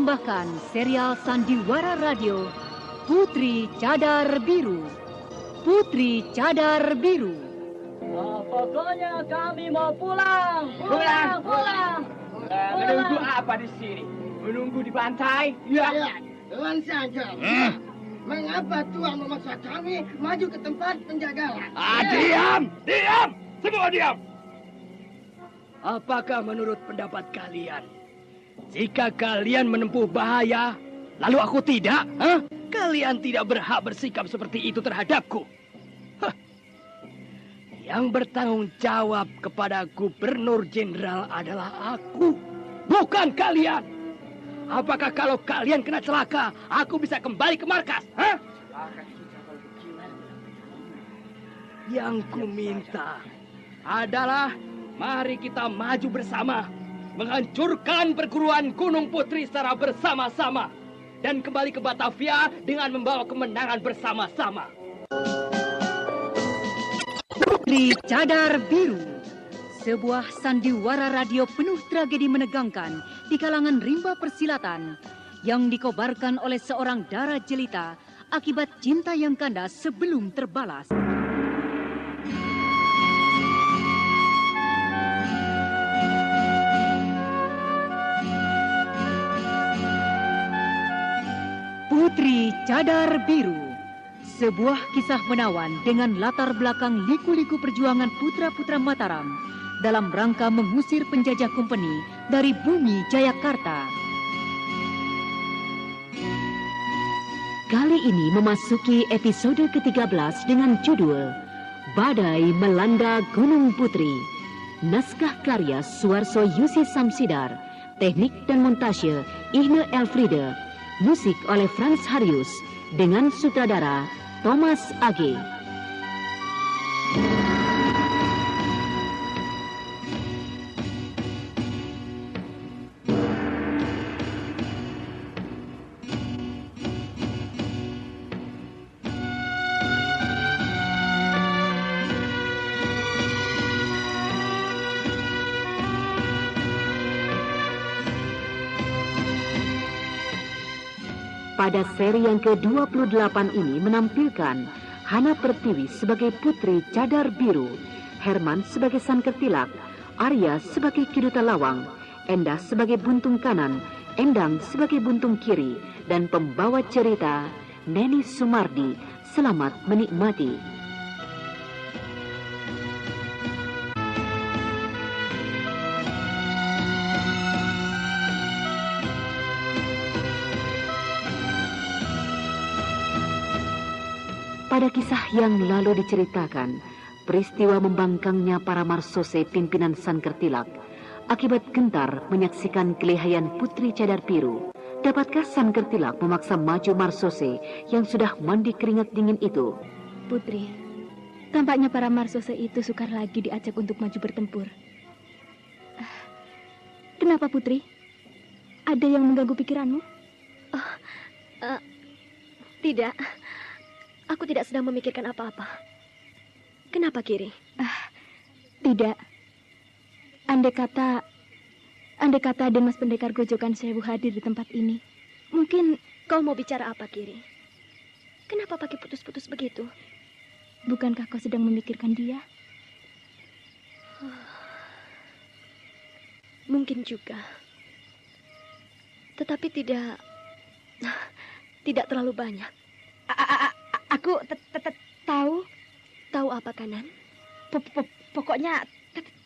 mempersembahkan serial Sandiwara Radio Putri Cadar Biru. Putri Cadar Biru. Pokoknya kami mau pulang. Pulang. Menunggu apa di sini? Menunggu di pantai? Ya, tuan saja. Mengapa tuan memaksa kami maju ke tempat penjagalan? Diam! Semua diam! Apakah menurut pendapat kalian, jika kalian menempuh bahaya, lalu aku tidak? Kalian tidak berhak bersikap seperti itu terhadapku. Yang bertanggung jawab kepada Gubernur Jenderal adalah aku, bukan kalian. Apakah kalau kalian kena celaka, aku bisa kembali ke markas? Yang ku minta adalah mari kita maju bersama, menghancurkan perguruan Gunung Putri secara bersama-sama, dan kembali ke Batavia dengan membawa kemenangan bersama-sama. Putri Cadar Biru, sebuah sandiwara radio penuh tragedi menegangkan di kalangan rimba persilatan yang dikobarkan oleh seorang dara jelita akibat cinta yang kandas sebelum terbalas. Putri Cadar Biru, sebuah kisah menawan dengan latar belakang liku-liku perjuangan putra-putra Mataram dalam rangka mengusir penjajah Kompeni dari bumi Jayakarta. Kali ini memasuki episode ke-13 dengan judul Badai Melanda Gunung Putri. Naskah karya Suarso Yusi Samsidar, teknik dan montase Ihne Elfriede, musik oleh Frans Harius dengan sutradara Thomas Age. Pada seri yang ke-28 ini menampilkan Hana Pertiwi sebagai Putri Cadar Biru, Herman sebagai Sankertilak, Arya sebagai Kiduta Lawang, Endah sebagai Buntung Kanan, Endang sebagai Buntung Kiri, dan pembawa cerita Neni Sumardi. Selamat menikmati. Pada kisah yang lalu diceritakan, peristiwa membangkangnya para marsose pimpinan Sankertilak akibat gentar menyaksikan kelihayan Putri Cadar Biru. Dapatkah Sankertilak memaksa maju marsose yang sudah mandi keringat dingin itu? Putri, tampaknya para marsose itu sukar lagi diajak untuk maju bertempur. Kenapa, Putri? Ada yang mengganggu pikiranmu? Tidak. Aku tidak sedang memikirkan apa-apa. Kenapa, Kiri? Tidak. Andai kata Mas Pendekar Grojogan Sewu hadir di tempat ini, mungkin... Kau mau bicara apa, Kiri? Kenapa pakai putus-putus begitu? Bukankah kau sedang memikirkan dia? Mungkin juga. Tetapi tidak terlalu banyak. Aku tahu. Tahu apa, Kanan? Pokoknya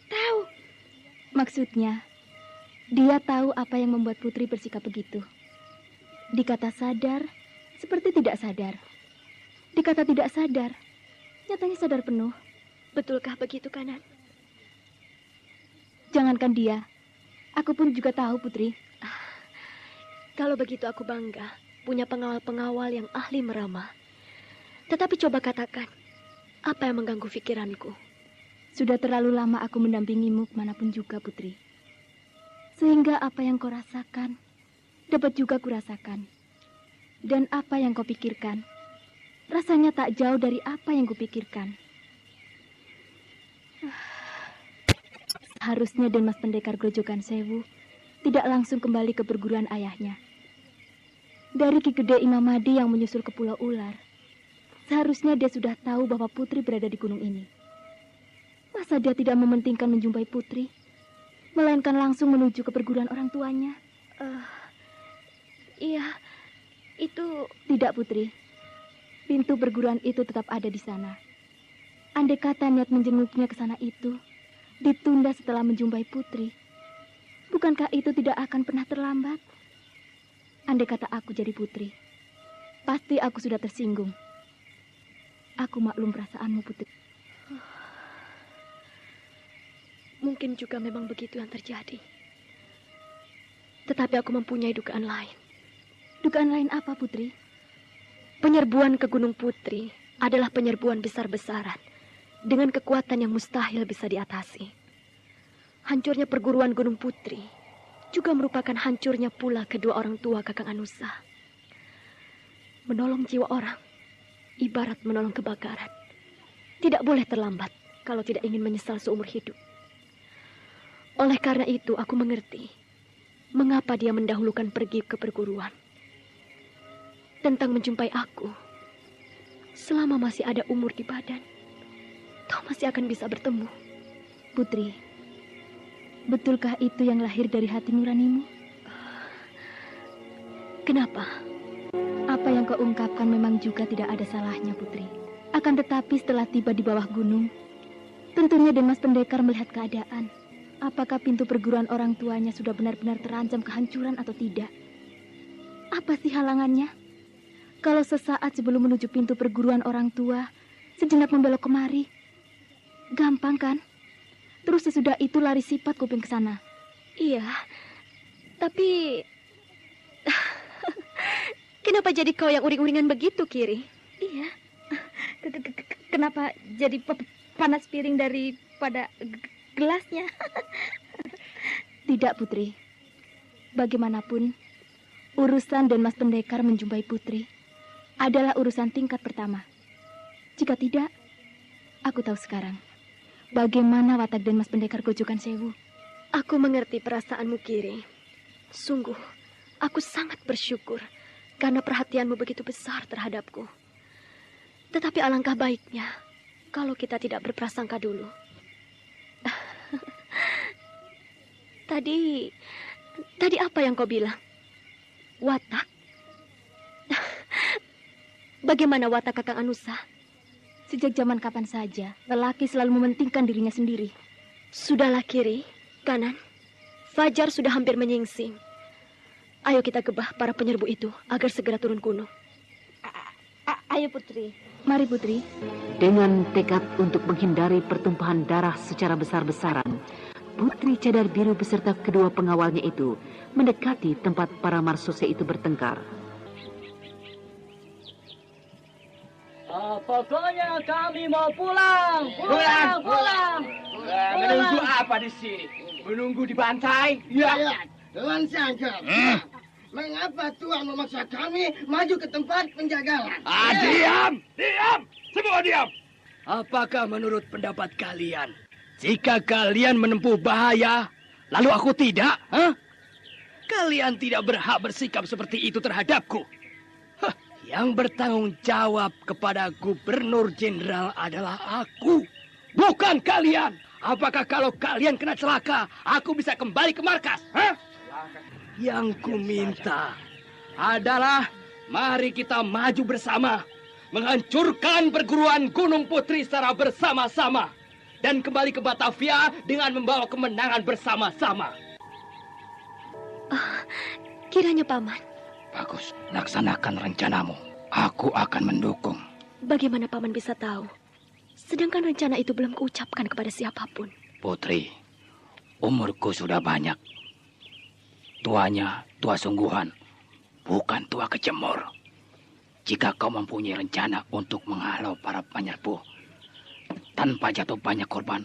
tahu. Maksudnya, dia tahu apa yang membuat Putri bersikap begitu. Dikata sadar, seperti tidak sadar. Dikata tidak sadar, nyatanya sadar penuh. Betulkah begitu, Kanan? Jangankan dia, aku pun juga tahu, Putri. Kalau begitu aku bangga punya pengawal-pengawal yang ahli meramah. Tetapi coba katakan, apa yang mengganggu pikiranku? Sudah terlalu lama aku mendampingimu kemanapun juga, Putri. Sehingga apa yang kau rasakan, dapat juga kurasakan. Dan apa yang kau pikirkan, rasanya tak jauh dari apa yang kupikirkan. Harusnya Mas Pendekar Grojogan Sewu tidak langsung kembali ke perguruan ayahnya. Dari Ki Gede Imam Madi yang menyusul ke Pulau Ular. Seharusnya dia sudah tahu bahwa Putri berada di gunung ini. Masa dia tidak mementingkan menjumpai Putri, melainkan langsung menuju ke perguruan orang tuanya? Iya, itu... Tidak, Putri. Pintu perguruan itu tetap ada di sana. Andai kata niat menjenguknya ke sana itu ditunda setelah menjumpai Putri, bukankah itu tidak akan pernah terlambat? Andai kata aku jadi Putri, pasti aku sudah tersinggung. Aku maklum perasaanmu, Putri. Mungkin juga memang begitu yang terjadi. Tetapi aku mempunyai dugaan lain. Dugaan lain apa, Putri? Penyerbuan ke Gunung Putri adalah penyerbuan besar-besaran dengan kekuatan yang mustahil bisa diatasi. Hancurnya perguruan Gunung Putri juga merupakan hancurnya pula kedua orang tua Kakang Anusa. Menolong jiwa orang ibarat menolong kebakaran. Tidak boleh terlambat kalau tidak ingin menyesal seumur hidup. Oleh karena itu aku mengerti mengapa dia mendahulukan pergi ke perguruan. Tentang menjumpai aku, selama masih ada umur di badan, toh masih akan bisa bertemu. Putri, betulkah itu yang lahir dari hati nuranimu? Kenapa? Apa yang kau ungkapkan memang juga tidak ada salahnya, Putri. Akan tetapi setelah tiba di bawah gunung, tentunya Denmas Pendekar melihat keadaan. Apakah pintu perguruan orang tuanya sudah benar-benar terancam kehancuran atau tidak? Apa sih halangannya? Kalau sesaat sebelum menuju pintu perguruan orang tua, sejenak membelok kemari. Gampang kan? Terus sesudah itu lari sifat kuping ke sana. Iya, tapi... Kenapa jadi kau yang uring-uringan begitu, Kiri? Iya. Kenapa jadi panas piring daripada gelasnya? Tidak, Putri. Bagaimanapun, urusan Denmas Pendekar menjumpai Putri adalah urusan tingkat pertama. Jika tidak, aku tahu sekarang bagaimana watak Denmas Pendekar Gojokan Sewu. Aku mengerti perasaanmu, Kiri. Sungguh, aku sangat bersyukur karena perhatianmu begitu besar terhadapku. Tetapi alangkah baiknya kalau kita tidak berprasangka dulu. Tadi apa yang kau bilang? Watak? Bagaimana watak Kakang Anusa? Sejak zaman kapan saja, lelaki selalu mementingkan dirinya sendiri. Sudahlah, Kiri, kanan. Fajar sudah hampir menyingsing. Ayo kita gebah para penyerbu itu agar segera turun gunung. Ayo, Putri. Mari, Putri. Dengan tekad untuk menghindari pertumpahan darah secara besar-besaran, Putri Cadar Biru beserta kedua pengawalnya itu mendekati tempat para marsose itu bertengkar. Pokoknya kami mau pulang. Pulang. Menunggu apa di sini? Menunggu dibantai? Ya, Tuan Sangka. Mengapa Tuan memaksa kami maju ke tempat penjagalan? Diam! Semua diam! Apakah menurut pendapat kalian, jika kalian menempuh bahaya, lalu aku tidak? Kalian tidak berhak bersikap seperti itu terhadapku. Yang bertanggung jawab kepada Gubernur Jenderal adalah aku, bukan kalian. Apakah kalau kalian kena celaka, aku bisa kembali ke markas? Yang ku minta adalah mari kita maju bersama, menghancurkan perguruan Gunung Putri secara bersama-sama, dan kembali ke Batavia dengan membawa kemenangan bersama-sama. Kiranya Paman. Bagus, laksanakan rencanamu. Aku akan mendukung. Bagaimana Paman bisa tahu? Sedangkan rencana itu belum kuucapkan kepada siapapun. Putri, umurku sudah banyak. Tuanya tua sungguhan, bukan tua kecemur. Jika kau mempunyai rencana untuk menghalau para penyerbu tanpa jatuh banyak korban,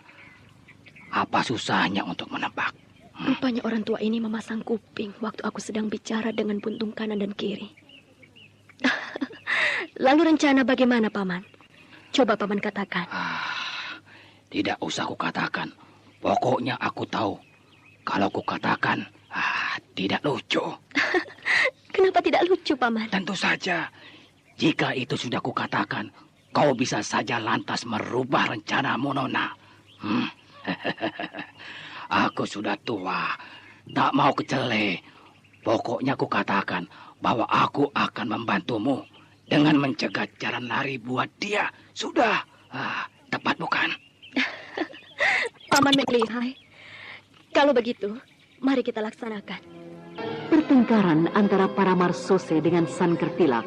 apa susahnya untuk menebak? Rupanya orang tua ini memasang kuping waktu aku sedang bicara dengan buntung kanan dan kiri. Lalu rencana bagaimana, Paman? Coba Paman katakan. Tidak usah kukatakan. Pokoknya aku tahu. Kalau kukatakan, tidak lucu. Kenapa tidak lucu, Paman? Tentu saja. Jika itu sudah kukatakan, kau bisa saja lantas merubah rencanamu, Nona. Aku sudah tua, tak mau kecele. Pokoknya kukatakan bahwa aku akan membantumu dengan mencegah jalan lari buat dia. Sudah, tepat bukan? Paman McLehigh, kalau begitu, mari kita laksanakan. Pertengkaran antara para marsose dengan Sankertilak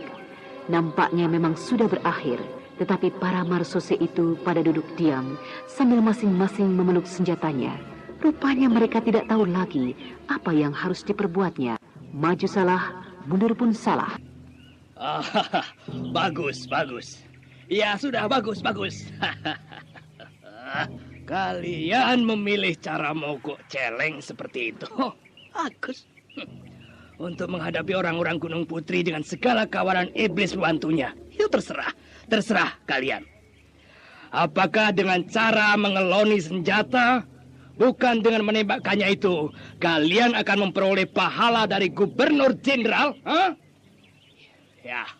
nampaknya memang sudah berakhir. Tetapi para marsose itu pada duduk diam sambil masing-masing memeluk senjatanya. Rupanya mereka tidak tahu lagi apa yang harus diperbuatnya. Maju salah, mundur pun salah. Bagus. Ya sudah, bagus. Kalian memilih cara mogok celeng seperti itu. Bagus. Untuk menghadapi orang-orang Gunung Putri dengan segala kawanan iblis pembantunya. Itu terserah kalian. Apakah dengan cara mengeloni senjata, bukan dengan menembakkannya itu, kalian akan memperoleh pahala dari Gubernur Jenderal? Ya,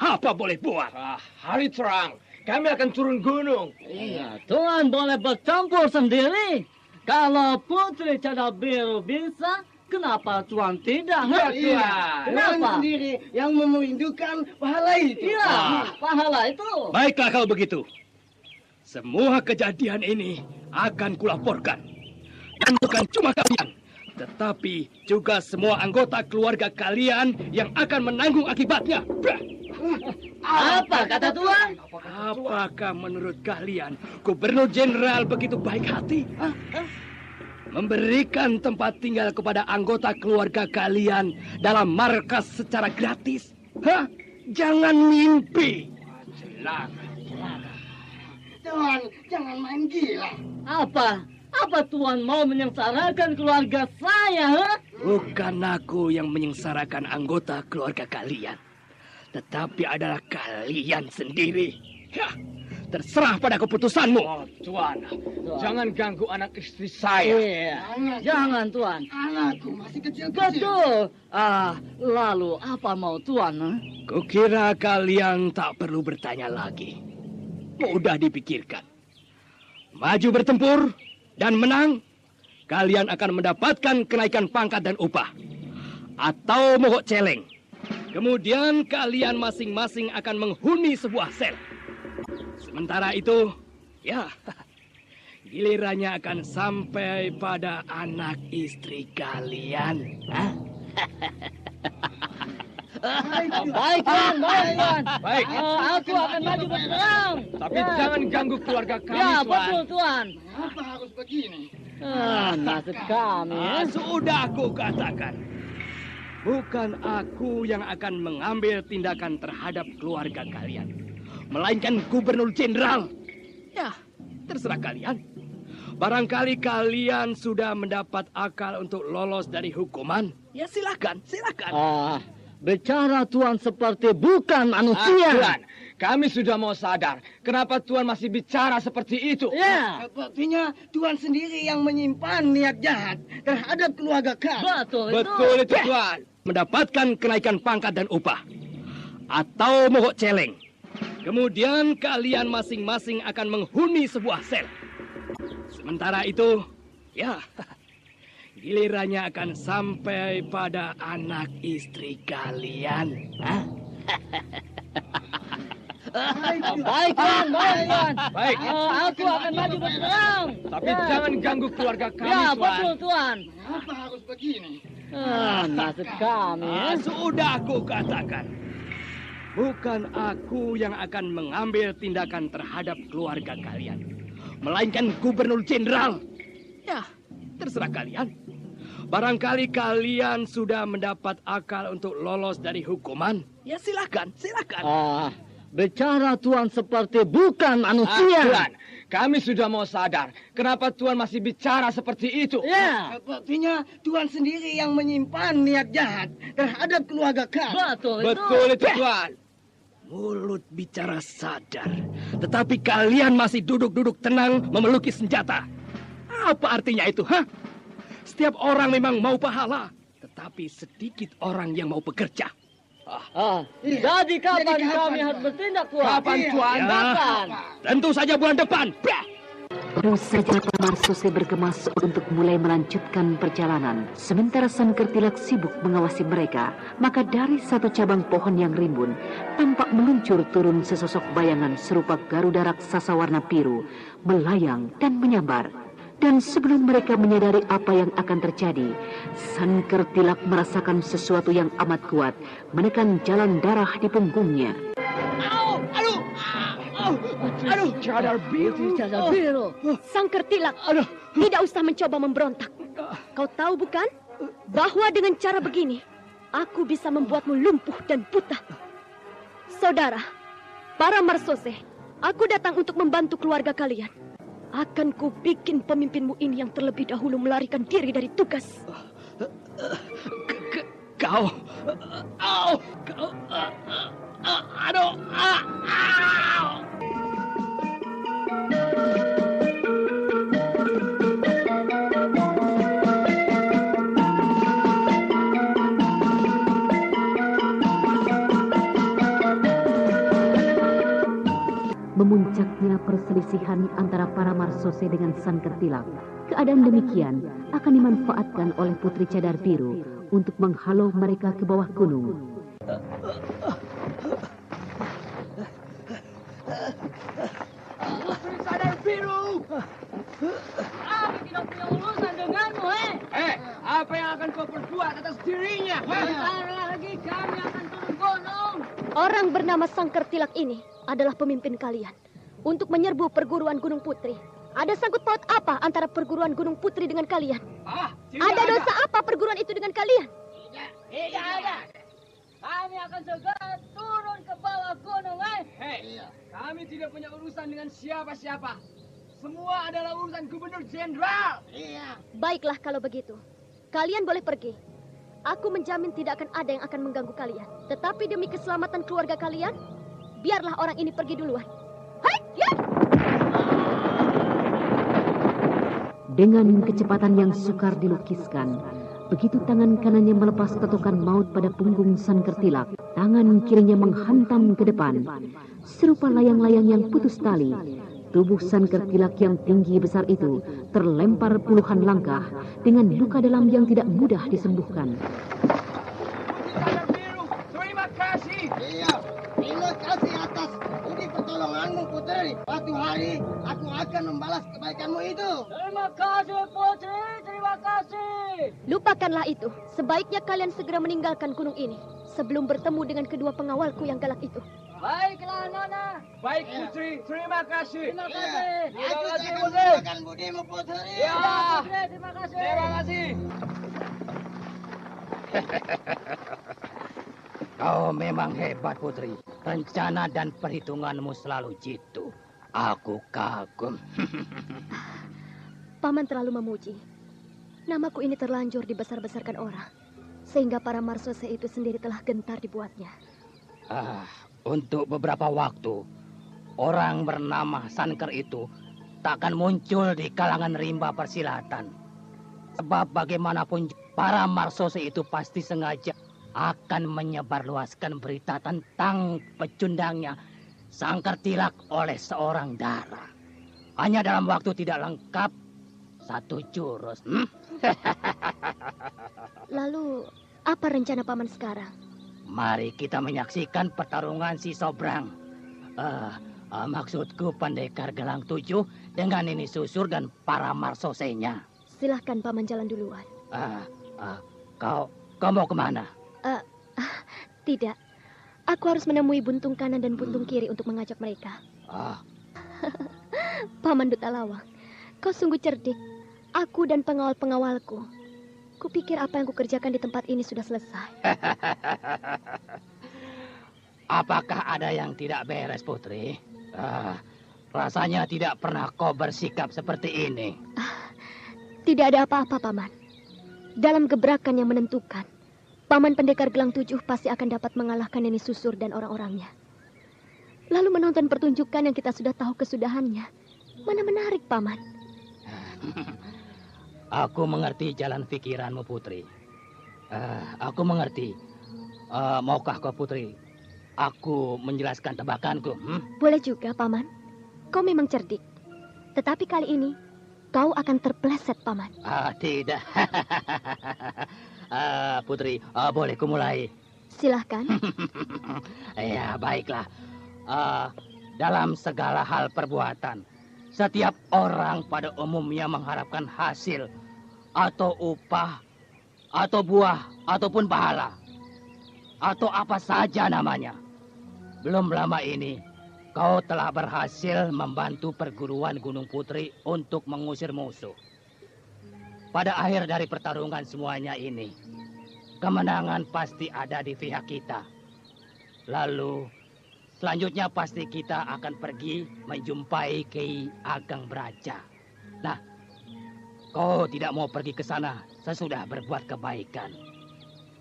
apa boleh buat? Hari terang, kami akan turun gunung. Iya, Tuan boleh bercampur sendiri. Kalau Putri Cadar Biru bisa, kenapa Tuan tidak? Tuan Kenapa? sendiri yang merindukan pahala itu. Iya, pahala itu. Baiklah kalau begitu. Semua kejadian ini akan kulaporkan. Dan bukan cuma kalian, tetapi juga semua anggota keluarga kalian yang akan menanggung akibatnya. Apa kata Tuan? Apakah menurut kalian Gubernur Jenderal begitu baik hati? Memberikan tempat tinggal kepada anggota keluarga kalian dalam markas secara gratis? Jangan mimpi. Tuan, jangan main gila. Apa Tuan mau menyengsarakan keluarga saya? Bukan aku yang menyengsarakan anggota keluarga kalian, tetapi adalah kalian sendiri. Terserah pada keputusanmu. Tuan, jangan ganggu anak istri saya. Iya, jangan Tuan. Anakku masih kecil-kecil. Betul. Lalu apa mau Tuan? Kukira kalian tak perlu bertanya lagi. Mudah dipikirkan. Maju bertempur dan menang, kalian akan mendapatkan kenaikan pangkat dan upah. Atau mogok celeng. Kemudian kalian masing-masing akan menghuni sebuah sel. Sementara itu, ya, gilirannya akan sampai pada anak istri kalian. Baik Tuan. Baik. Aku akan maju berperang. Tapi jangan ganggu keluarga kami, Ya, Tuan. betul Tuan. Apa harus begini? Nasib kami. Sudah aku katakan. Bukan aku yang akan mengambil tindakan terhadap keluarga kalian, melainkan Gubernur Jenderal. Ya, terserah kalian. Barangkali kalian sudah mendapat akal untuk lolos dari hukuman. Ya silakan. Bicara Tuan seperti bukan manusia. Tuan, kami sudah mau sadar. Kenapa Tuan masih bicara seperti itu? Ya, Sepertinya Tuan sendiri yang menyimpan niat jahat terhadap keluarga kami. Betul itu, Tuan. Mendapatkan kenaikan pangkat dan upah. Atau mogok celeng. Kemudian kalian masing-masing akan menghuni sebuah sel. Sementara itu, ya, gilirannya akan sampai pada anak istri kalian. baik Tuan. Baik. Aku akan maju berperang. Tapi jangan ganggu keluarga kami, Ya, Tuan. betul Tuan. Apa harus begini? Nasib kami. Sudah aku katakan. Bukan aku yang akan mengambil tindakan terhadap keluarga kalian, melainkan Gubernur Jenderal. Ya, terserah kalian. Barangkali kalian sudah mendapat akal untuk lolos dari hukuman. Ya silakan. Bicara Tuan seperti bukan manusia. Tuan, kami sudah mau sadar. Kenapa Tuan masih bicara seperti itu? Ya, Sepertinya Tuan sendiri yang menyimpan niat jahat terhadap keluarga kami. Betul itu, Tuan. Mulut bicara sadar, tetapi kalian masih duduk-duduk tenang memeluki senjata. Apa artinya itu, Setiap orang memang mau pahala, tetapi tetapi sedikit orang yang mau bekerja. Jadi kapan kami harus bertindak, Tuan? Kapan, Tuan? Kapan? Tentu saja bulan depan. Bah! Baru saja Pak Marsose bergemas untuk mulai melanjutkan perjalanan, sementara Sang Kertilak sibuk mengawasi mereka, maka dari satu cabang pohon yang rimbun, tampak meluncur turun sesosok bayangan serupa Garuda raksasa warna biru, melayang dan menyambar. Dan sebelum mereka menyadari apa yang akan terjadi, Sang Kertilak merasakan sesuatu yang amat kuat, menekan jalan darah di punggungnya. Aduh, Cadar Biru. Cadar Biru. Sang Kertilak, tidak usah mencoba memberontak. Kau tahu bukan, bahwa dengan cara begini, aku bisa membuatmu lumpuh dan buta. Saudara, para Marsose, aku datang untuk membantu keluarga kalian. Akan ku bikin pemimpinmu ini yang terlebih dahulu melarikan diri dari tugas. Kau, aduh, Memuncaknya perselisihan antara para Marsose dengan Sang Kertilak. Keadaan demikian akan dimanfaatkan oleh Putri Cadar Biru untuk menghalau mereka ke bawah gunung. Putri Cadar Biru. Kami tidak punya urusan denganmu, Apa yang akan kau perbuat atas dirinya? Bentar lagi kami akan turun gunung. Orang bernama Sang Kertilak ini adalah pemimpin kalian untuk menyerbu perguruan Gunung Putri. Ada sangkut paut apa antara perguruan Gunung Putri dengan kalian? Ada dosa apa perguruan itu dengan kalian? Tidak ada. Kami akan segera turun ke bawah gunung, Kami tidak punya urusan dengan siapa-siapa. Semua adalah urusan Gubernur Jenderal. Baiklah kalau begitu. Kalian boleh pergi. Aku menjamin tidak akan ada yang akan mengganggu kalian. Tetapi demi keselamatan keluarga kalian, biarlah orang ini pergi duluan. Hai, ya! Dengan kecepatan yang sukar dilukiskan, begitu tangan kanannya melepas totokan maut pada punggung Sang Kertilak, tangan kirinya menghantam ke depan. Serupa layang-layang yang putus tali, tubuh Sang Kertilak yang tinggi besar itu terlempar puluhan langkah dengan luka dalam yang tidak mudah disembuhkan. Cadar Biru, terima kasih. Terima kasih atas budi pertolonganmu, Putri. Suatu hari aku akan membalas kebaikanmu itu. Terima kasih, Putri. Terima kasih. Lupakanlah itu. Sebaiknya kalian segera meninggalkan gunung ini sebelum bertemu dengan kedua pengawalku yang galak itu. Baiklah, Nona. Baik, Putri. Terima kasih. Terima kasih. Aku kasih, akan Putri. menggunakan budimu, Putri. Ya. Putri, terima kasih. Terima kasih. Kau memang hebat, Putri. Rencana dan perhitunganmu selalu jitu. Aku kagum. Paman terlalu memuji. Namaku ini terlanjur dibesar-besarkan orang, sehingga para Marsose itu sendiri telah gentar dibuatnya. Untuk beberapa waktu, orang bernama Sanker itu takkan muncul di kalangan rimba persilatan. Sebab bagaimanapun para Marsose itu pasti sengaja akan menyebarluaskan berita tentang pecundangnya Sang Kertilak oleh seorang dara. Hanya dalam waktu tidak lengkap, 1 jurus. Lalu, apa rencana Paman sekarang? Mari kita menyaksikan pertarungan si Sobrang. Maksudku pendekar Gelang 7 dengan Nini Susur dan para Marsosenya. Silahkan Paman jalan duluan. Kau mau kemana? Tidak. Aku harus menemui buntung kanan dan buntung kiri untuk mengajak mereka. Paman Duta Lawang, kau sungguh cerdik. Aku dan pengawal-pengawalku. Kupikir apa yang kukerjakan di tempat ini sudah selesai. Apakah ada yang tidak beres, Putri? Rasanya tidak pernah kau bersikap seperti ini. Tidak ada apa-apa, Paman. Dalam gebrakan yang menentukan, Paman Pendekar Gelang 7 pasti akan dapat mengalahkan Nini Susur dan orang-orangnya. Lalu menonton pertunjukan yang kita sudah tahu kesudahannya. Mana menarik, Paman? Aku mengerti jalan pikiranmu, Putri. Aku mengerti. Maukah kau Putri, aku menjelaskan tebakanku? Boleh juga, Paman. Kau memang cerdik. Tetapi kali ini, kau akan terpeleset, Paman. Tidak. Putri, boleh ku mulai? Silahkan. Ya, baiklah. Dalam segala hal perbuatan, setiap orang pada umumnya mengharapkan hasil, atau upah, atau buah, ataupun pahala, atau apa saja namanya. Belum lama ini, kau telah berhasil membantu perguruan Gunung Putri untuk mengusir musuh. Pada akhir dari pertarungan semuanya ini, kemenangan pasti ada di pihak kita. Lalu, selanjutnya pasti kita akan pergi menjumpai Ki Ageng Braja. Nah, kau tidak mau pergi ke sana sesudah berbuat kebaikan.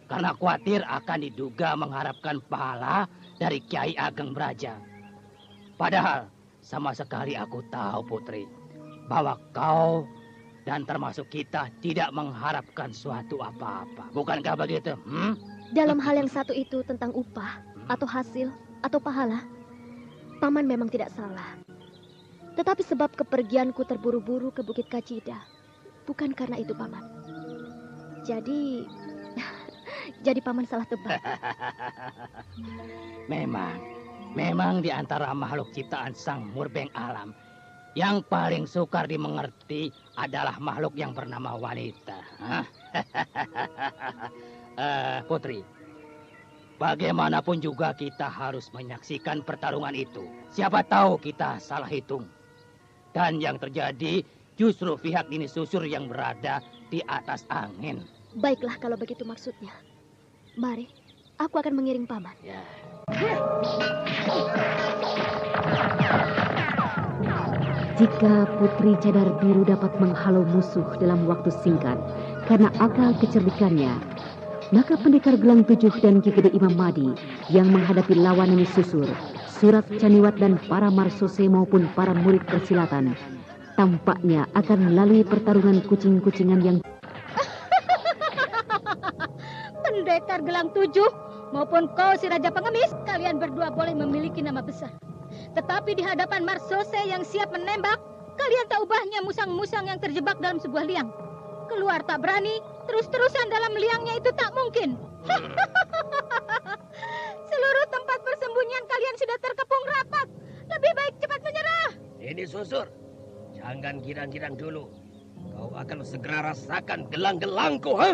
Karena khawatir akan diduga mengharapkan pahala dari Kiai Ageng Braja. Padahal sama sekali aku tahu Putri, bahwa kau dan termasuk kita tidak mengharapkan suatu apa-apa. Bukankah begitu? Dalam hal yang satu itu tentang upah, atau hasil, atau pahala, Paman memang tidak salah. Tetapi sebab kepergianku terburu-buru ke Bukit Kacida, bukan karena itu, Paman. Jadi Paman salah tebak. Memang di antara makhluk ciptaan Sang Murbeng Alam, yang paling sukar dimengerti adalah makhluk yang bernama wanita. Putri, bagaimanapun juga kita harus menyaksikan pertarungan itu. Siapa tahu kita salah hitung. Dan yang terjadi justru pihak Nini Susur yang berada di atas angin. Baiklah kalau begitu maksudnya. Mari, aku akan mengiring Paman. Ya. Jika Putri Cadar Biru dapat menghalau musuh dalam waktu singkat karena akal kecerdikannya, maka Pendekar Gelang Tujuh dan Ki Gede Imam Mahdi yang menghadapi lawan Nini Susur, Surat Caniwat dan para marsose maupun para murid persilatan, tampaknya akan melalui pertarungan kucing-kucingan yang Pendekar Gelang Tujuh maupun kau si Raja Pengemis, kalian berdua boleh memiliki nama besar. Tetapi di hadapan marsose yang siap menembak, kalian tak ubahnya musang-musang yang terjebak dalam sebuah liang. Keluar tak berani, terus-terusan dalam liangnya itu tak mungkin. Seluruh tempat persembunyian kalian sudah terkepung rapat. Lebih baik cepat menyerah. Ini Susur, jangan girang-girang dulu. Kau akan segera rasakan gelang-gelangku, ha?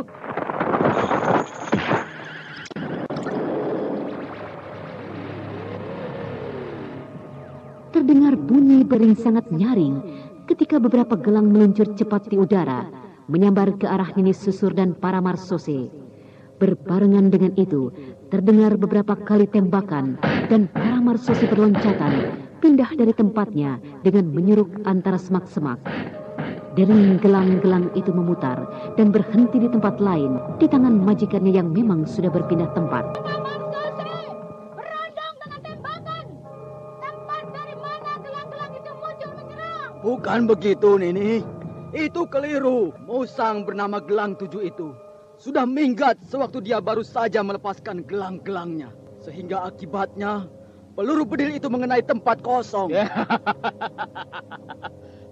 Terdengar bunyi bering sangat nyaring ketika beberapa gelang meluncur cepat di udara, menyambar ke arah Nini Susur dan para marsose. Berbarengan dengan itu, terdengar beberapa kali tembakan dan para marsose berloncatan, pindah dari tempatnya dengan menyeruk antara semak-semak. Dering gelang-gelang itu memutar dan berhenti di tempat lain di tangan majikannya yang memang sudah berpindah tempat. Bukan begitu, Nini. Itu keliru. Musang bernama Gelang Tujuh itu sudah minggat sewaktu dia baru saja melepaskan gelang-gelangnya. Sehingga akibatnya peluru bedil itu mengenai tempat kosong.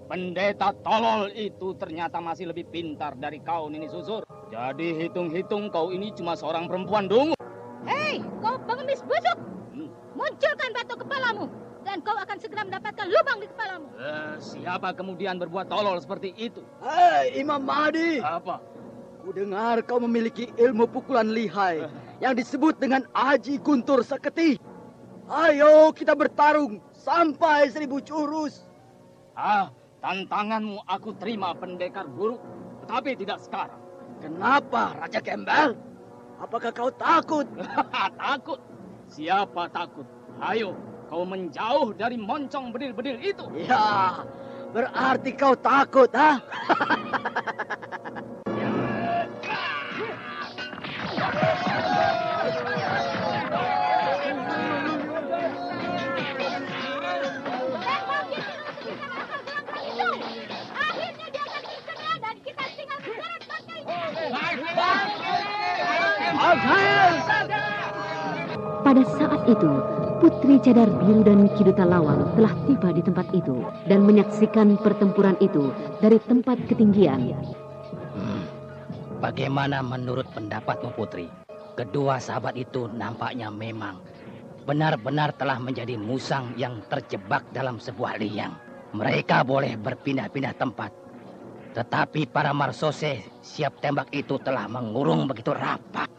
Pendeta tolol itu ternyata masih lebih pintar dari kau, Nini Susur. Jadi hitung-hitung kau ini cuma seorang perempuan dungu. Hei, kau pengemis busuk. Munculkan batu kepalamu. Dan kau akan segera mendapatkan lubang di kepalamu. Siapa kemudian berbuat tolol seperti itu? Hei, Imam Mahdi. Apa? Ku dengar kau memiliki ilmu pukulan lihai yang disebut dengan Aji Guntur Seketi. Ayo kita bertarung sampai 1000 jurus. Tantanganmu aku terima, Pendekar Buruk. Tetapi tidak sekarang. Kenapa, Raja Gembel? Apakah kau takut? Takut? Siapa takut? Ayo, kau menjauh dari moncong bedil-bedil itu. Ya, berarti kau takut, ha? Akhirnya dia akan terkena dan kita tinggal seret pakainya. Pada saat itu, Putri Cadar Biru dan Kiduta Lawang telah tiba di tempat itu dan menyaksikan pertempuran itu dari tempat ketinggian. Bagaimana menurut pendapatmu, Putri? Kedua sahabat itu nampaknya memang benar-benar telah menjadi musang yang terjebak dalam sebuah liang. Mereka boleh berpindah-pindah tempat, tetapi para marsose siap tembak itu telah mengurung begitu rapat.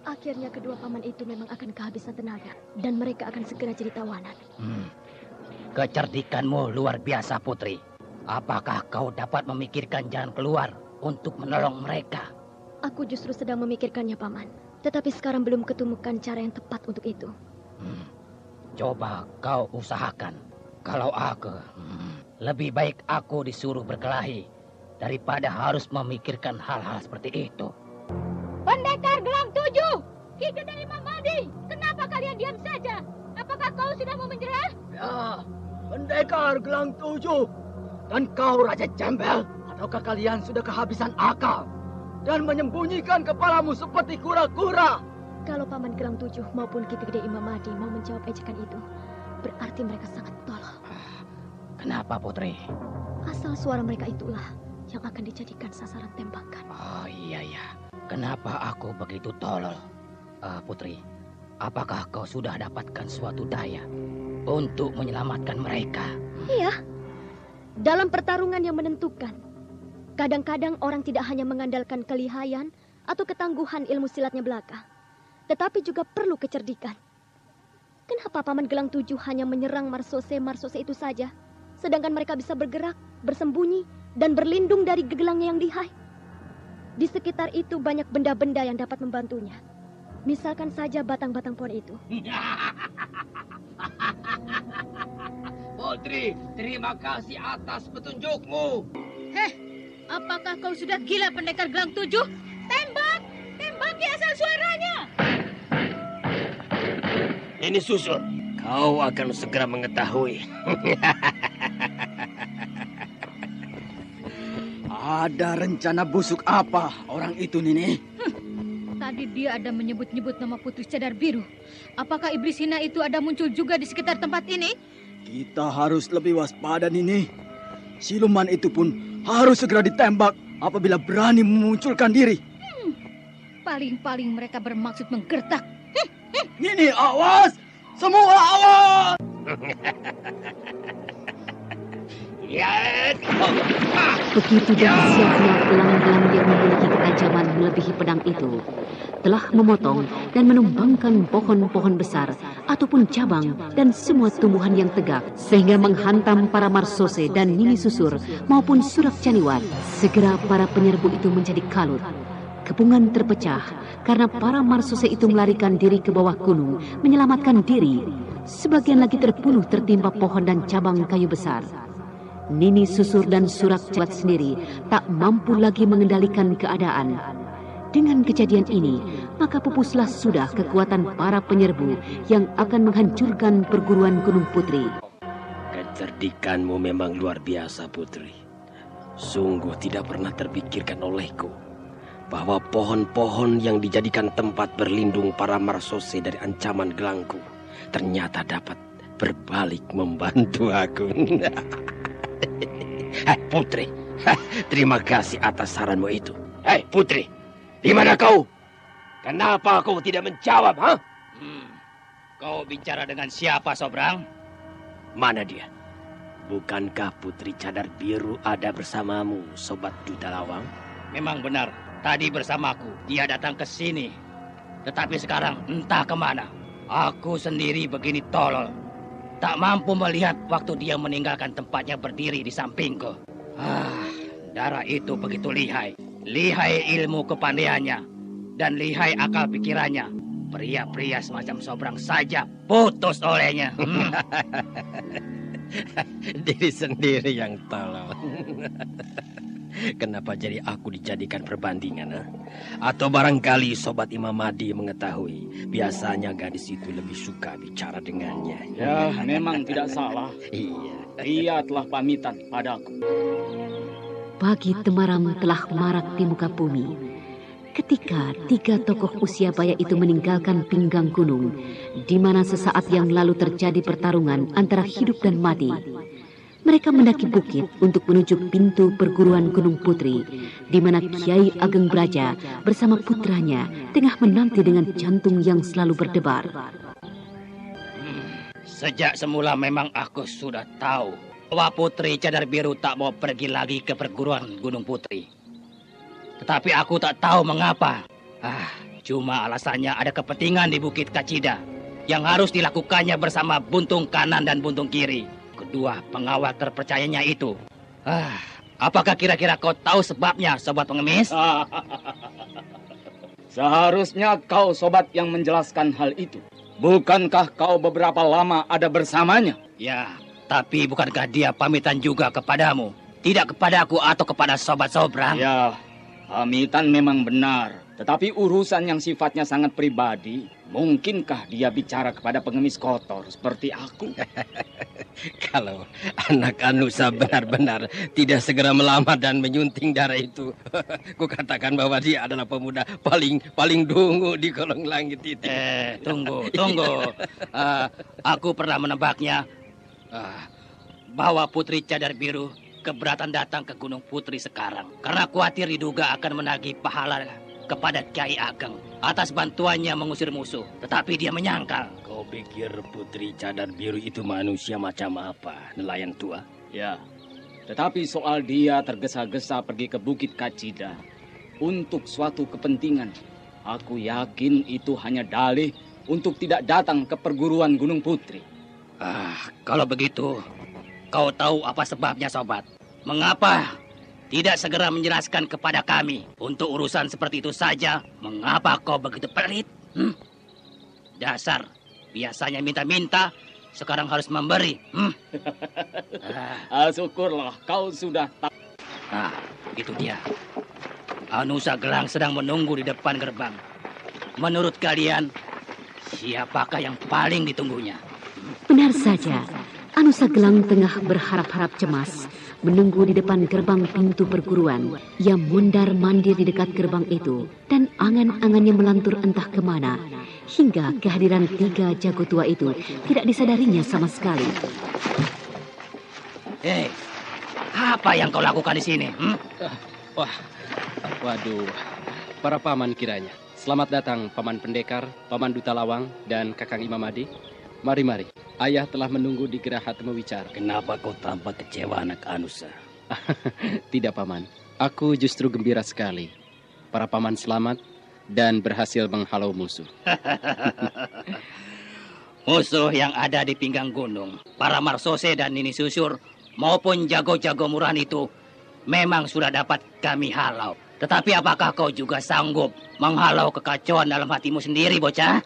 Akhirnya kedua paman itu memang akan kehabisan tenaga dan mereka akan segera jadi tawanan. Kecerdikanmu luar biasa, Putri. Apakah kau dapat memikirkan jalan keluar untuk menolong mereka? Aku justru sedang memikirkannya, paman. Tetapi sekarang belum ketemukan cara yang tepat untuk itu. Coba kau usahakan. Kalau aku, lebih baik aku disuruh berkelahi daripada harus memikirkan hal-hal seperti itu. Pendekar Gelang 7, Ki Gede Imam Mahdi, kenapa kalian diam saja? Apakah kau sudah mau menyerah? Ya, Pendekar Gelang 7. Dan kau Raja Jembel, ataukah kalian sudah kehabisan akal dan menyembunyikan kepalamu seperti kura-kura? Kalau paman Gelang 7 maupun Ki Gede Imam Mahdi mau menjawab ejekan itu, berarti mereka sangat tolol. Kenapa, Putri? Asal suara mereka itulah yang akan dijadikan sasaran tembakan. Oh iya. Kenapa aku begitu tolol? Putri, apakah kau sudah dapatkan suatu daya untuk menyelamatkan mereka? Iya. Dalam pertarungan yang menentukan, kadang-kadang orang tidak hanya mengandalkan kelihayan atau ketangguhan ilmu silatnya belaka, tetapi juga perlu kecerdikan. Kenapa paman Gelang 7 hanya menyerang marsose itu saja, sedangkan mereka bisa bergerak, bersembunyi, dan berlindung dari gegelangnya yang lihai? Di sekitar itu banyak benda-benda yang dapat membantunya. Misalkan saja batang-batang pohon itu. Putri, terima kasih atas petunjukmu. Apakah kau sudah gila, Pendekar Gelang 7? Tembak! Tembaki asal suaranya! Ini Susur, kau akan segera mengetahui. Ada rencana busuk apa orang itu, Nini? Tadi dia ada menyebut-nyebut nama Putri Cadar Biru. Apakah iblis hina itu ada muncul juga di sekitar tempat ini? Kita harus lebih waspada, Nini. Siluman itu pun harus segera ditembak apabila berani memunculkan diri. Paling-paling mereka bermaksud menggertak. Nini, awas! Semua awas! Begitu dahsyatnya gelang-gelang yang memiliki ketajaman melebihi pedang itu telah memotong dan menumbangkan pohon-pohon besar ataupun cabang dan semua tumbuhan yang tegak sehingga menghantam para marsose dan Nini Susur maupun Surak Caniwat. Segera para penyerbu itu menjadi kalut. Kepungan terpecah karena para marsose itu melarikan diri ke bawah gunung menyelamatkan diri. Sebagian lagi terbunuh tertimpa pohon dan cabang kayu besar. Nini Susur dan Surak Caniwat sendiri tak mampu lagi mengendalikan keadaan. Dengan kejadian ini, maka pupuslah sudah kekuatan para penyerbu yang akan menghancurkan perguruan Gunung Putri. Kecerdikanmu memang luar biasa, Putri. Sungguh tidak pernah terpikirkan olehku bahwa pohon-pohon yang dijadikan tempat berlindung para marsose dari ancaman gelangku ternyata dapat berbalik membantu aku. Putri, terima kasih atas saranmu itu. Putri, di mana kau? Kenapa kau tidak menjawab, ha? Kau bicara dengan siapa, Sobrang? Mana dia? Bukankah Putri Cadar Biru ada bersamamu, Sobat Duta Lawang? Memang benar, tadi bersamaku. Dia datang ke sini. Tetapi sekarang entah kemana. Aku sendiri begini tolol. Tak mampu melihat waktu dia meninggalkan tempatnya berdiri di sampingku. Darah itu begitu lihai. Lihai ilmu kepandaiannya. Dan lihai akal pikirannya. Pria-pria semacam Sobrang saja putus olehnya. Diri sendiri yang tolol. Kenapa jadi aku dijadikan perbandingan? Atau barangkali Sobat Imam Mahdi mengetahui biasanya gadis itu lebih suka bicara dengannya. Ya, memang tidak salah. Iya. Ia telah pamitan padaku. Pagi temaram telah marak di muka bumi. ketika tiga tokoh usia baya itu meninggalkan pinggang gunung, di mana sesaat yang lalu terjadi pertarungan antara hidup dan mati. Mereka mendaki bukit untuk menuju pintu perguruan Gunung Putri, di mana Kiai Ageng Braja bersama putranya tengah menanti dengan jantung yang selalu berdebar. Sejak semula memang aku sudah tahu bahwa Putri Cadar Biru tak mau pergi lagi ke perguruan Gunung Putri. Tetapi aku tak tahu mengapa. Cuma alasannya ada kepentingan di Bukit Kacida yang harus dilakukannya bersama buntung kanan dan buntung kiri, kedua pengawal terpercayanya itu. Apakah kira-kira kau tahu sebabnya, Sobat Pengemis? Seharusnya kau, Sobat, yang menjelaskan hal itu. Bukankah kau beberapa lama ada bersamanya? Ya, tapi bukankah dia pamitan juga kepadamu? Tidak kepadaku atau kepada Sobat Sobrang? Ya, pamitan memang benar. Tetapi urusan yang sifatnya sangat pribadi, mungkinkah dia bicara kepada pengemis kotor seperti aku? Kalau anak Anusa benar-benar tidak segera melamar dan menyunting darah itu, kukatakan bahwa dia adalah pemuda paling dungu di kolong langit itu. Tunggu. Aku pernah menebaknya bahwa Putri Cadar Biru keberatan datang ke Gunung Putri sekarang karena khawatir diduga akan menagih pahala kepada Kiai Ageng atas bantuannya mengusir musuh. Tetapi dia menyangkal. Kau pikir Putri Cadar Biru itu manusia macam apa, nelayan tua? Ya, tetapi soal dia tergesa-gesa pergi ke Bukit Kacida untuk suatu kepentingan, aku yakin itu hanya dalih untuk tidak datang ke perguruan Gunung Putri. Kalau begitu, kau tahu apa sebabnya, Sobat? Mengapa tidak segera menjelaskan kepada kami? Untuk urusan seperti itu saja, mengapa kau begitu pelit? Dasar, biasanya minta-minta, sekarang harus memberi. Syukurlah kau sudah tahu. Itu dia. Anusa Gelang sedang menunggu di depan gerbang. Menurut kalian, siapakah yang paling ditunggunya? Benar saja, Anusa Gelang tengah berharap-harap cemas menunggu di depan gerbang pintu perguruan. Ia mondar-mandir di dekat gerbang itu dan angan-angannya melantur entah kemana, hingga kehadiran tiga jago tua itu tidak disadarinya sama sekali. Apa yang kau lakukan di sini? Waduh, para paman kiranya. Selamat datang Paman Pendekar, Paman Duta Lawang, dan Kakang Imamadi. Mari. Ayah telah menunggu di Geraha Temu Wicara. Kenapa kau tampak kecewa, anak Anusa? Tidak, Paman. Aku justru gembira sekali. Para paman selamat dan berhasil menghalau musuh. Musuh yang ada di pinggang gunung, para Marsose dan Nini Susur, maupun jago-jago murahan itu, memang sudah dapat kami halau. Tetapi apakah kau juga sanggup menghalau kekacauan dalam hatimu sendiri, bocah?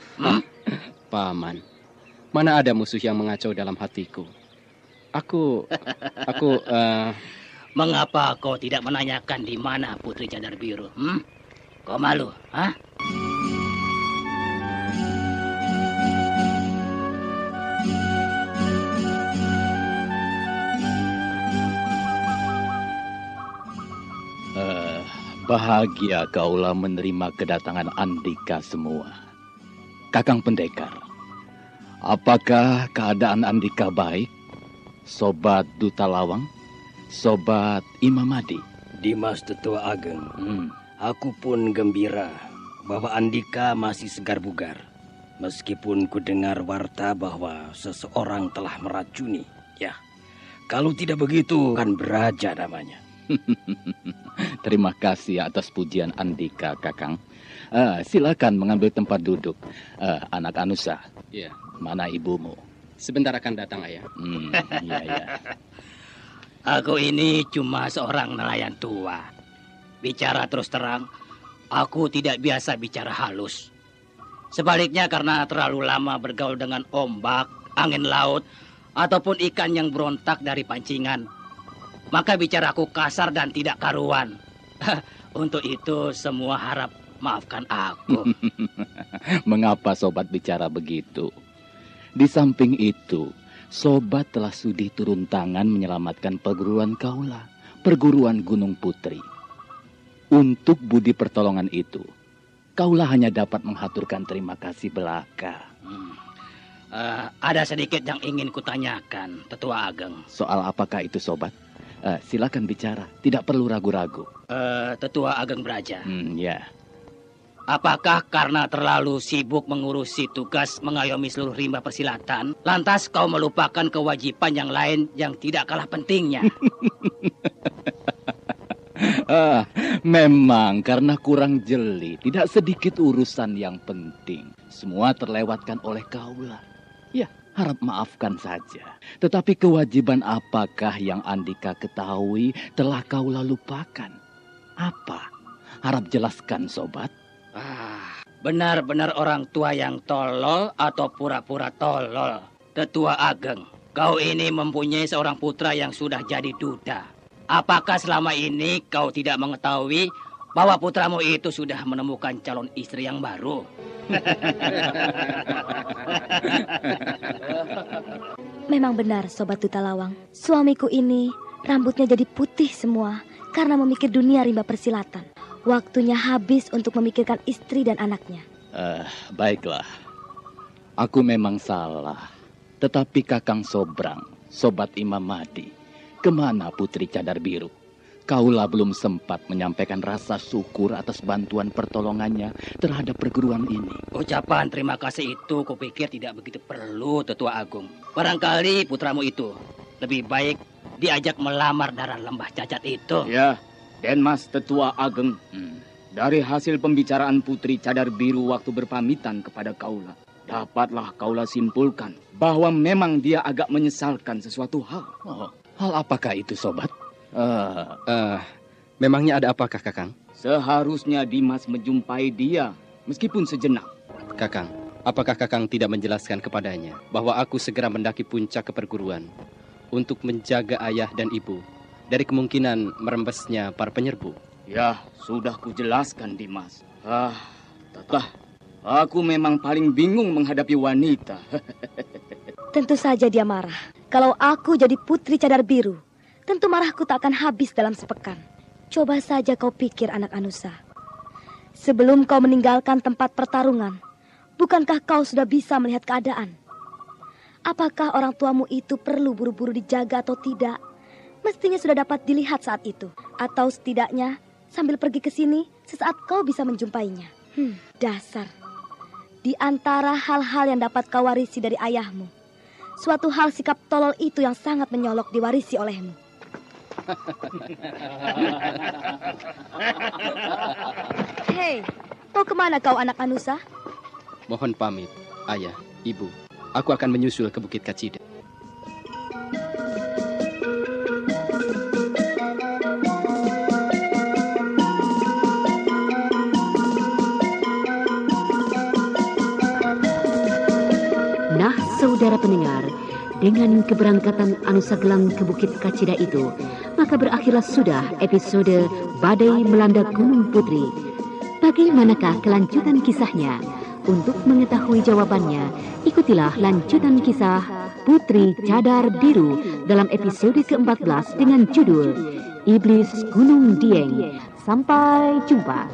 Paman, mana ada musuh yang mengacau dalam hatiku? Aku, Mengapa kau tidak menanyakan di mana Putri Cadar Biru? Kau malu, ha? Bahagia kaulah menerima kedatangan Andika semua. Kakang Pendekar, apakah keadaan Andika baik? Sobat Duta Lawang, Sobat Imamadi. Dimas Tetua Ageng, aku pun gembira bahwa Andika masih segar bugar. Meskipun ku dengar warta bahwa seseorang telah meracuni. Ya, kalau tidak begitu kan Braja namanya. Terima kasih atas pujian Andika, Kakang. Silakan mengambil tempat duduk. Anak Anusa, ya. Mana ibumu? Sebentar akan datang, Ayah. Iya. Aku ini cuma seorang nelayan tua. Bicara terus terang, aku tidak biasa bicara halus. Sebaliknya karena terlalu lama bergaul dengan ombak, angin laut, ataupun ikan yang berontak dari pancingan, maka bicaraku kasar dan tidak karuan. Untuk itu semua harap maafkan aku. Mengapa Sobat bicara begitu? Di samping itu, Sobat telah sudi turun tangan menyelamatkan perguruan kaula, perguruan Gunung Putri. Untuk budi pertolongan itu, Kaulah hanya dapat menghaturkan terima kasih belaka. Ada sedikit yang ingin kutanyakan, Tetua Ageng. Soal apakah itu, sobat? Silakan bicara, tidak perlu ragu-ragu. Tetua Ageng Braja. Ya. Apakah karena terlalu sibuk mengurusi tugas mengayomi seluruh rimba persilatan, lantas kau melupakan kewajiban yang lain yang tidak kalah pentingnya? Memang karena kurang jeli, tidak sedikit urusan yang penting. Semua terlewatkan oleh kaulah. Ya, harap maafkan saja. Tetapi kewajiban apakah yang Andika ketahui telah kaulah lupakan? Apa? Harap jelaskan, sobat. Benar-benar orang tua yang tolol atau pura-pura tolol. Tetua Ageng, kau ini mempunyai seorang putra yang sudah jadi duda. Apakah selama ini kau tidak mengetahui bahwa putramu itu sudah menemukan calon istri yang baru? Memang benar, Sobat Duta Lawang. Suamiku ini rambutnya jadi putih semua karena memikir dunia rimba persilatan. Waktunya habis untuk memikirkan istri dan anaknya. Baiklah. Aku memang salah. Tetapi Kakang Sobrang, Sobat Imam Mahdi, kemana Putri Cadar Biru? Kaulah belum sempat menyampaikan rasa syukur atas bantuan pertolongannya terhadap perguruan ini. Ucapan terima kasih itu kupikir tidak begitu perlu, Tetua Agung. Barangkali putramu itu lebih baik diajak melamar darah lembah cacat itu. Ya. Dan Mas Tetua Ageng, dari hasil pembicaraan Putri Cadar Biru waktu berpamitan kepada kaulah, dapatlah kaulah simpulkan bahwa memang dia agak menyesalkan sesuatu hal. Hal apakah itu, sobat? Memangnya ada apakah, Kakang? Seharusnya Dimas menjumpai dia, meskipun sejenak. Kakang, apakah Kakang tidak menjelaskan kepadanya bahwa aku segera mendaki puncak ke perguruan untuk menjaga ayah dan ibu dari kemungkinan merembesnya para penyerbu? Ya, sudah kujelaskan, Dimas. Aku memang paling bingung menghadapi wanita. Tentu saja dia marah. Kalau aku jadi Putri Cadar Biru, tentu marahku tak akan habis dalam sepekan. Coba saja kau pikir, anak Anusa. Sebelum kau meninggalkan tempat pertarungan, bukankah kau sudah bisa melihat keadaan? Apakah orang tuamu itu perlu buru-buru dijaga atau tidak? Mestinya sudah dapat dilihat saat itu. Atau setidaknya sambil pergi ke sini sesaat kau bisa menjumpainya. Dasar. Di antara hal-hal yang dapat kau warisi dari ayahmu, suatu hal sikap tolol itu yang sangat menyolok diwarisi olehmu. Hei, mau kemana kau, anak Anusa? Mohon pamit, ayah, ibu. Aku akan menyusul ke Bukit Kacida. Saudara pendengar, dengan keberangkatan Anusa Gelang ke Bukit Kacida itu, maka berakhirlah sudah episode Badai Melanda Gunung Putri. Bagaimanakah kelanjutan kisahnya? Untuk mengetahui jawabannya, ikutilah lanjutan kisah Putri Cadar Biru dalam episode ke-14 dengan judul Iblis Gunung Dieng. Sampai jumpa.